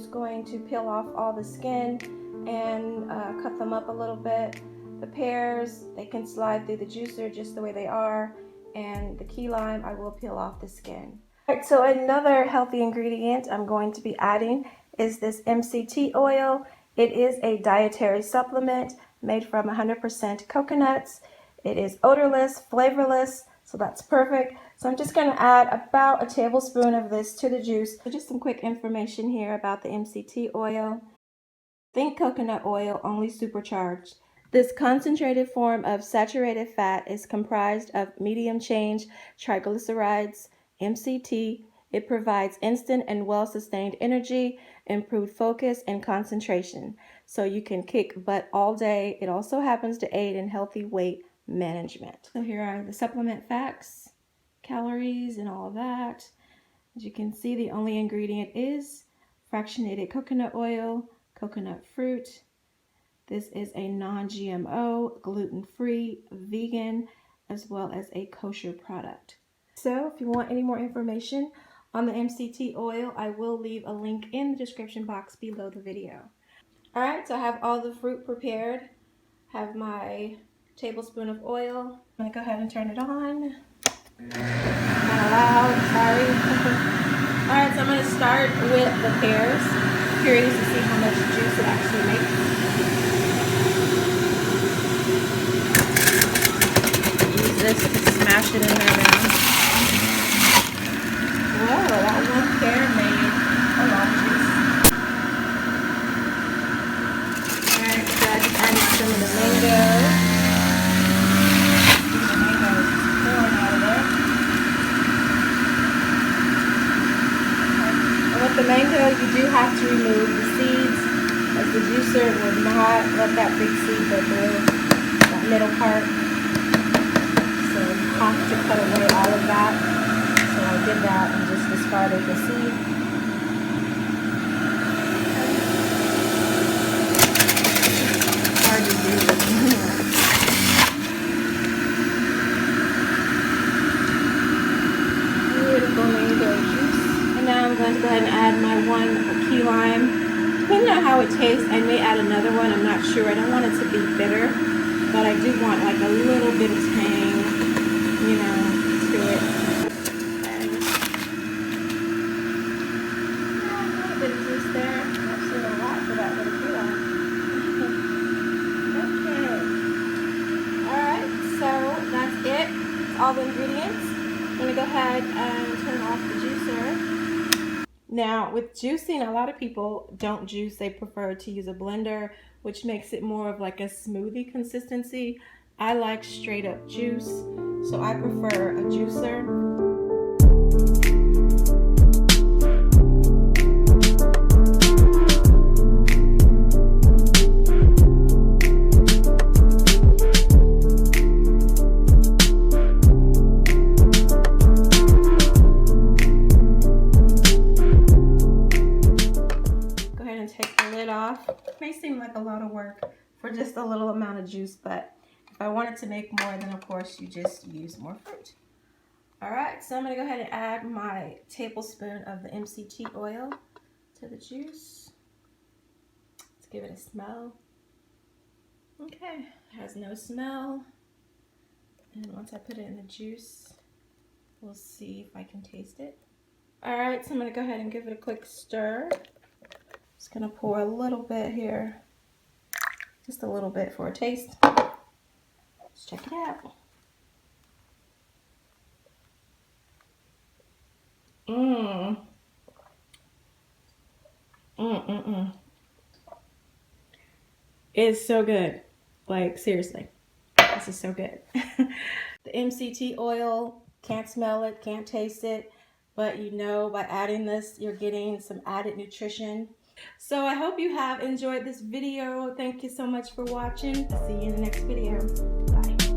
just going to peel off all the skin and cut them up a little bit. The pears, they can slide through the juicer just the way they are, and the key lime, I will peel off the skin. All right, so another healthy ingredient I'm going to be adding is this MCT oil. It is a dietary supplement made from 100% coconuts. It is odorless, flavorless, so that's perfect. So I'm just going to add about a tablespoon of this to the juice. So just some quick information here about the MCT oil. Think coconut oil, only supercharged. This concentrated form of saturated fat is comprised of medium chain triglycerides, MCT. It provides instant and well-sustained energy, improved focus, and concentration. So you can kick butt all day. It also happens to aid in healthy weight management. So here are the supplement facts, calories, and all of that. As you can see, the only ingredient is fractionated coconut oil, coconut fruit. This is a non-GMO, gluten-free, vegan, as well as a kosher product. So if you want any more information on the MCT oil, I will leave a link in the description box below the video. All right, so I have all the fruit prepared. Have my tablespoon of oil. I'm gonna go ahead and turn it on. Kind of loud, sorry. All right, so I'm gonna start with the pears. Curious to see how much juice it actually makes. Use this to smash it in there now. Whoa, that one pear made a lot of juice. Alright, so I just added some of the mango. The mango is pouring out of there. And with the mango, you do have to remove the seeds, as the juicer will not let that big seed go through, that middle part. So you have to cut away all of that. So I did that and just discarded the seed. It's hard to do this. Beautiful mango juice. And now I'm going to go ahead and add my 1 key lime. Depending on how it tastes, I may add another one. I'm not sure. I don't want it to be bitter, but I do want like a little bit of tang, you know, to it. All the ingredients. I'm going to go ahead and turn off the juicer. Now with juicing, a lot of people don't juice. They prefer to use a blender, which makes it more of like a smoothie consistency. I like straight up juice, so I prefer a juicer. May seem like a lot of work for just a little amount of juice, but if I wanted to make more, then of course you just use more fruit. All right, so I'm going to go ahead and add my tablespoon of the MCT oil to the juice. Let's give it a smell. Okay, it has no smell. And once I put it in the juice, we'll see if I can taste it. All right, so I'm going to go ahead and give it a quick stir. Just gonna pour a little bit here, just a little bit for a taste. Let's check it out. It's so good. Like seriously, this is so good. The MCT oil, can't smell it, can't taste it, but you know by adding this, you're getting some added nutrition. So I hope you have enjoyed this video. Thank you so much for watching. See you in the next video. Bye.